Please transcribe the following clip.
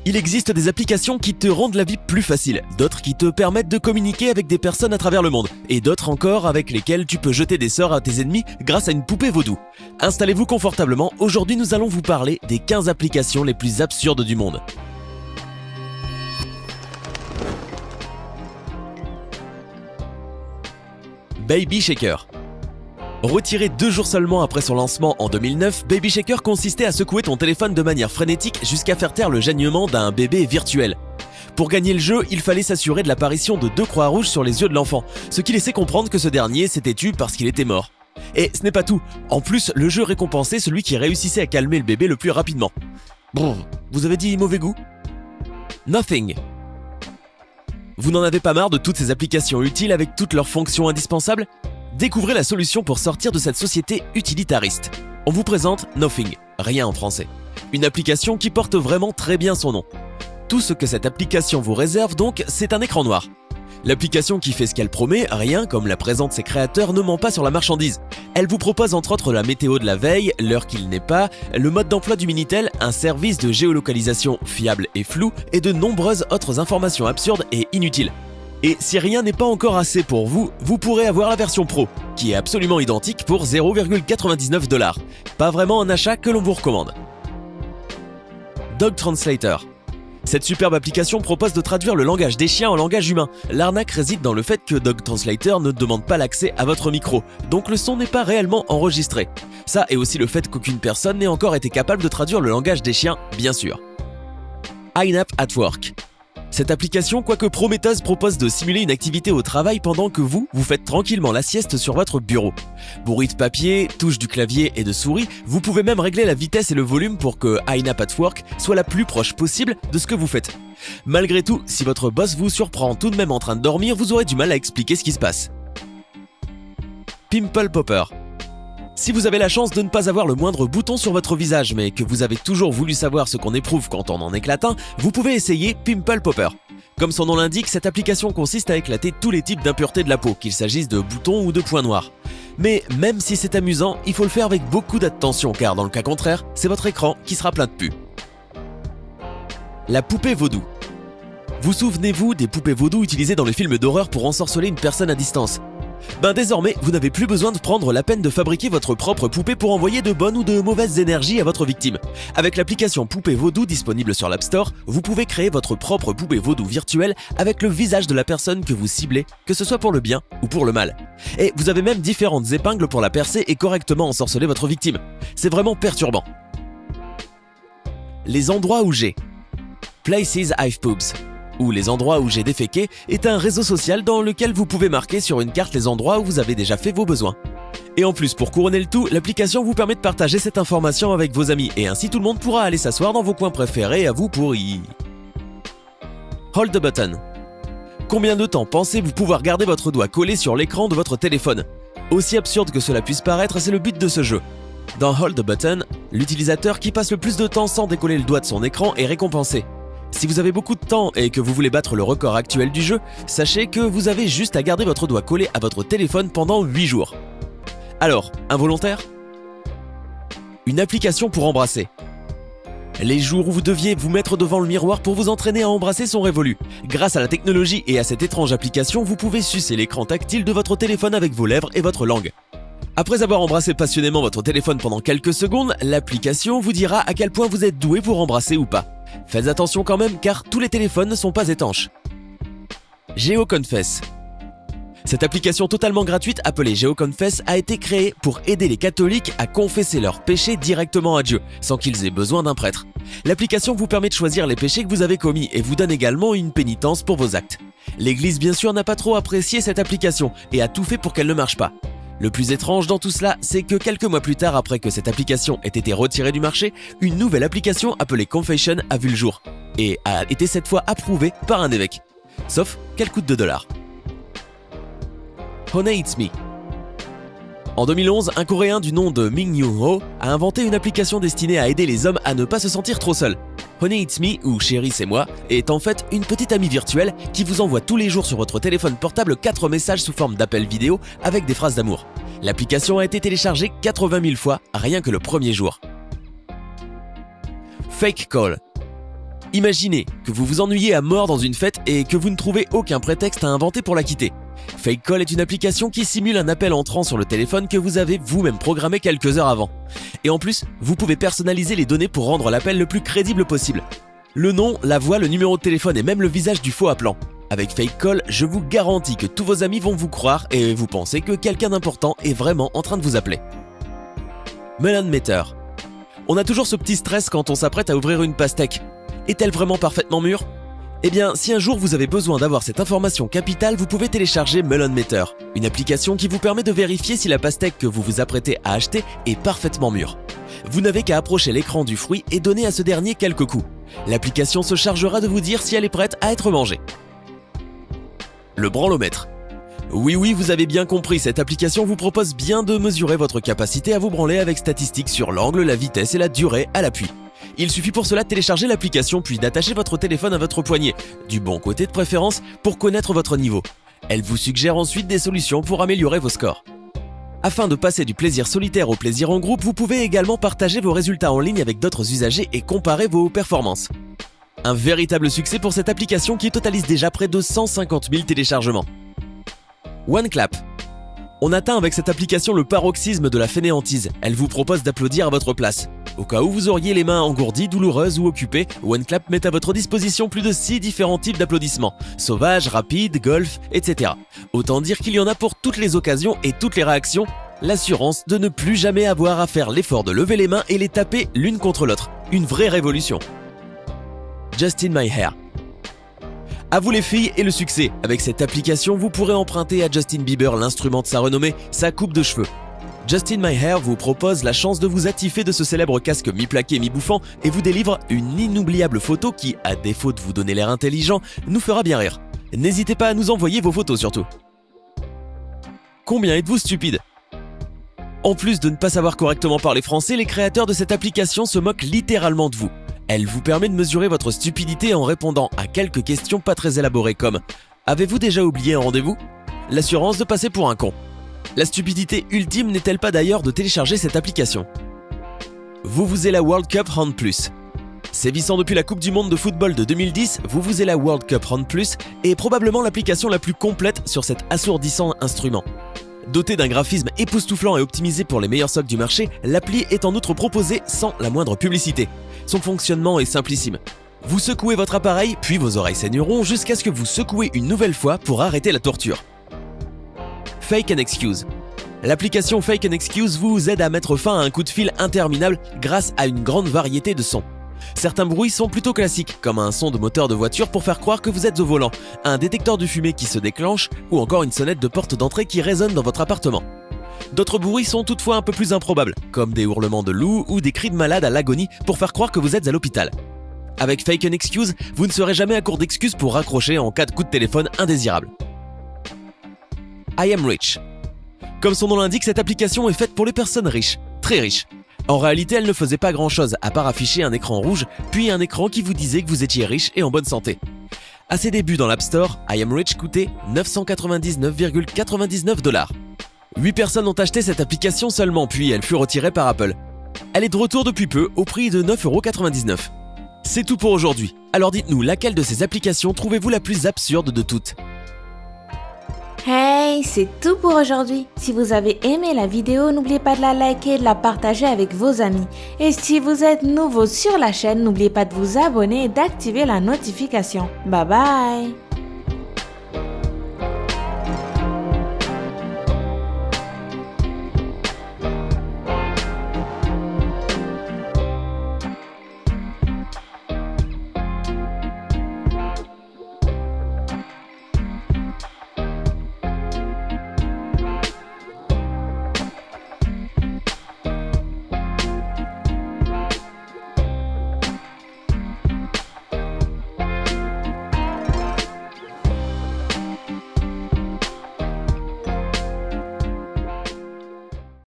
Il existe des applications qui te rendent la vie plus facile, d'autres qui te permettent de communiquer avec des personnes à travers le monde, et d'autres encore avec lesquelles tu peux jeter des sorts à tes ennemis grâce à une poupée vaudou. Installez-vous confortablement, aujourd'hui nous allons vous parler des 15 applications les plus absurdes du monde. Baby Shaker. Retiré 2 jours seulement après son lancement en 2009, Baby Shaker consistait à secouer ton téléphone de manière frénétique jusqu'à faire taire le gênement d'un bébé virtuel. Pour gagner le jeu, il fallait s'assurer de l'apparition de 2 croix rouges sur les yeux de l'enfant, ce qui laissait comprendre que ce dernier s'était tu parce qu'il était mort. Et ce n'est pas tout, en plus le jeu récompensait celui qui réussissait à calmer le bébé le plus rapidement. Brrr, vous avez dit mauvais goût? Nothing. Vous n'en avez pas marre de toutes ces applications utiles avec toutes leurs fonctions indispensables? Découvrez la solution pour sortir de cette société utilitariste. On vous présente Nothing, rien en français. Une application qui porte vraiment très bien son nom. Tout ce que cette application vous réserve donc, c'est un écran noir. L'application qui fait ce qu'elle promet, rien comme la présentent ses créateurs, ne ment pas sur la marchandise. Elle vous propose entre autres la météo de la veille, l'heure qu'il n'est pas, le mode d'emploi du Minitel, un service de géolocalisation fiable et flou, et de nombreuses autres informations absurdes et inutiles. Et si rien n'est pas encore assez pour vous, vous pourrez avoir la version Pro, qui est absolument identique pour 0,99 $. Pas vraiment un achat que l'on vous recommande. Dog Translator. Cette superbe application propose de traduire le langage des chiens en langage humain. L'arnaque réside dans le fait que Dog Translator ne demande pas l'accès à votre micro, donc le son n'est pas réellement enregistré. Ça et aussi le fait qu'aucune personne n'ait encore été capable de traduire le langage des chiens, bien sûr. iNap at Work. Cette application, quoique prometteuse, propose de simuler une activité au travail pendant que vous faites tranquillement la sieste sur votre bureau. Bourri de papier, touche du clavier et de souris, vous pouvez même régler la vitesse et le volume pour que iNap at Work soit la plus proche possible de ce que vous faites. Malgré tout, si votre boss vous surprend tout de même en train de dormir, vous aurez du mal à expliquer ce qui se passe. Pimple Popper. Si vous avez la chance de ne pas avoir le moindre bouton sur votre visage, mais que vous avez toujours voulu savoir ce qu'on éprouve quand on en éclate un, vous pouvez essayer Pimple Popper. Comme son nom l'indique, cette application consiste à éclater tous les types d'impuretés de la peau, qu'il s'agisse de boutons ou de points noirs. Mais même si c'est amusant, il faut le faire avec beaucoup d'attention, car dans le cas contraire, c'est votre écran qui sera plein de pus. La poupée vaudou. Vous souvenez-vous des poupées vaudou utilisées dans les films d'horreur pour ensorceler une personne à distance? Désormais, vous n'avez plus besoin de prendre la peine de fabriquer votre propre poupée pour envoyer de bonnes ou de mauvaises énergies à votre victime. Avec l'application Poupée Vaudou disponible sur l'App Store, vous pouvez créer votre propre poupée vaudou virtuelle avec le visage de la personne que vous ciblez, que ce soit pour le bien ou pour le mal. Et vous avez même différentes épingles pour la percer et correctement ensorceler votre victime. C'est vraiment perturbant. Les endroits où j'ai. Places I've Poops, ou les endroits où j'ai déféqué, est un réseau social dans lequel vous pouvez marquer sur une carte les endroits où vous avez déjà fait vos besoins. Et en plus, pour couronner le tout, l'application vous permet de partager cette information avec vos amis, et ainsi tout le monde pourra aller s'asseoir dans vos coins préférés à vous pour y... Hold the button. Combien de temps pensez-vous pouvoir garder votre doigt collé sur l'écran de votre téléphone? Aussi absurde que cela puisse paraître, c'est le but de ce jeu. Dans Hold the button, l'utilisateur qui passe le plus de temps sans décoller le doigt de son écran est récompensé. Si vous avez beaucoup de temps et que vous voulez battre le record actuel du jeu, sachez que vous avez juste à garder votre doigt collé à votre téléphone pendant 8 jours. Alors, involontaire? Une application pour embrasser. Les jours où vous deviez vous mettre devant le miroir pour vous entraîner à embrasser sont révolus. Grâce à la technologie et à cette étrange application, vous pouvez sucer l'écran tactile de votre téléphone avec vos lèvres et votre langue. Après avoir embrassé passionnément votre téléphone pendant quelques secondes, l'application vous dira à quel point vous êtes doué pour embrasser ou pas. Faites attention quand même car tous les téléphones ne sont pas étanches. GeoConfess. Cette application totalement gratuite appelée GeoConfess a été créée pour aider les catholiques à confesser leurs péchés directement à Dieu, sans qu'ils aient besoin d'un prêtre. L'application vous permet de choisir les péchés que vous avez commis et vous donne également une pénitence pour vos actes. L'Église bien sûr n'a pas trop apprécié cette application et a tout fait pour qu'elle ne marche pas. Le plus étrange dans tout cela, c'est que quelques mois plus tard après que cette application ait été retirée du marché, une nouvelle application appelée Confession a vu le jour et a été cette fois approuvée par un évêque. Sauf qu'elle coûte $2. Honey It's Me. En 2011, un Coréen du nom de Ming Yoon-ho a inventé une application destinée à aider les hommes à ne pas se sentir trop seuls. Honey It's Me, ou Chérie c'est moi, est en fait une petite amie virtuelle qui vous envoie tous les jours sur votre téléphone portable 4 messages sous forme d'appels vidéo avec des phrases d'amour. L'application a été téléchargée 80 000 fois rien que le premier jour. Fake Call. Imaginez que vous vous ennuyez à mort dans une fête et que vous ne trouvez aucun prétexte à inventer pour la quitter. Fake Call est une application qui simule un appel entrant sur le téléphone que vous avez vous-même programmé quelques heures avant. Et en plus, vous pouvez personnaliser les données pour rendre l'appel le plus crédible possible. Le nom, la voix, le numéro de téléphone et même le visage du faux appelant. Avec Fake Call, je vous garantis que tous vos amis vont vous croire et vous pensez que quelqu'un d'important est vraiment en train de vous appeler. Melon Meter. On a toujours ce petit stress quand on s'apprête à ouvrir une pastèque. Est-elle vraiment parfaitement mûre? Eh bien, si un jour vous avez besoin d'avoir cette information capitale, vous pouvez télécharger Melon Meter, une application qui vous permet de vérifier si la pastèque que vous vous apprêtez à acheter est parfaitement mûre. Vous n'avez qu'à approcher l'écran du fruit et donner à ce dernier quelques coups. L'application se chargera de vous dire si elle est prête à être mangée. Le branlomètre. Oui, vous avez bien compris, cette application vous propose bien de mesurer votre capacité à vous branler avec statistiques sur l'angle, la vitesse et la durée à l'appui. Il suffit pour cela de télécharger l'application puis d'attacher votre téléphone à votre poignet, du bon côté de préférence, pour connaître votre niveau. Elle vous suggère ensuite des solutions pour améliorer vos scores. Afin de passer du plaisir solitaire au plaisir en groupe, vous pouvez également partager vos résultats en ligne avec d'autres usagers et comparer vos performances. Un véritable succès pour cette application qui totalise déjà près de 150 000 téléchargements. OneClap. On atteint avec cette application le paroxysme de la fainéantise. Elle vous propose d'applaudir à votre place. Au cas où vous auriez les mains engourdies, douloureuses ou occupées, OneClap met à votre disposition plus de 6 différents types d'applaudissements. Sauvages, rapides, golf, etc. Autant dire qu'il y en a pour toutes les occasions et toutes les réactions. L'assurance de ne plus jamais avoir à faire l'effort de lever les mains et les taper l'une contre l'autre. Une vraie révolution. Just in My Hair. À vous les filles et le succès. Avec cette application, vous pourrez emprunter à Justin Bieber l'instrument de sa renommée, sa coupe de cheveux. Just in My Hair vous propose la chance de vous attifer de ce célèbre casque mi-plaqué mi-bouffant et vous délivre une inoubliable photo qui, à défaut de vous donner l'air intelligent, nous fera bien rire. N'hésitez pas à nous envoyer vos photos surtout. Combien êtes-vous stupide? En plus de ne pas savoir correctement parler français, les créateurs de cette application se moquent littéralement de vous. Elle vous permet de mesurer votre stupidité en répondant à quelques questions pas très élaborées comme « Avez-vous déjà oublié un rendez-vous ?» L'assurance de passer pour un con. La stupidité ultime n'est-elle pas d'ailleurs de télécharger cette application? Vuvuzela World Cup Hand Plus. Sévissant depuis la Coupe du Monde de football de 2010, Vuvuzela World Cup Hand Plus est probablement l'application la plus complète sur cet assourdissant instrument. Dotée d'un graphisme époustouflant et optimisé pour les meilleurs socks du marché, l'appli est en outre proposée sans la moindre publicité. Son fonctionnement est simplissime. Vous secouez votre appareil, puis vos oreilles saigneront jusqu'à ce que vous secouez une nouvelle fois pour arrêter la torture. Fake and Excuse. L'application Fake and Excuse vous aide à mettre fin à un coup de fil interminable grâce à une grande variété de sons. Certains bruits sont plutôt classiques, comme un son de moteur de voiture pour faire croire que vous êtes au volant, un détecteur de fumée qui se déclenche ou encore une sonnette de porte d'entrée qui résonne dans votre appartement. D'autres bruits sont toutefois un peu plus improbables, comme des hurlements de loups ou des cris de malade à l'agonie pour faire croire que vous êtes à l'hôpital. Avec Fake and Excuse, vous ne serez jamais à court d'excuses pour raccrocher en cas de coup de téléphone indésirable. I Am Rich. Comme son nom l'indique, cette application est faite pour les personnes riches, très riches. En réalité, elle ne faisait pas grand-chose à part afficher un écran rouge, puis un écran qui vous disait que vous étiez riche et en bonne santé. À ses débuts dans l'App Store, I Am Rich coûtait 999,99 $. 8 personnes ont acheté cette application seulement, puis elle fut retirée par Apple. Elle est de retour depuis peu au prix de 9,99 €. C'est tout pour aujourd'hui. Alors dites-nous, laquelle de ces applications trouvez-vous la plus absurde de toutes? Hey, c'est tout pour aujourd'hui. Si vous avez aimé la vidéo, n'oubliez pas de la liker et de la partager avec vos amis. Et si vous êtes nouveau sur la chaîne, n'oubliez pas de vous abonner et d'activer la notification. Bye bye!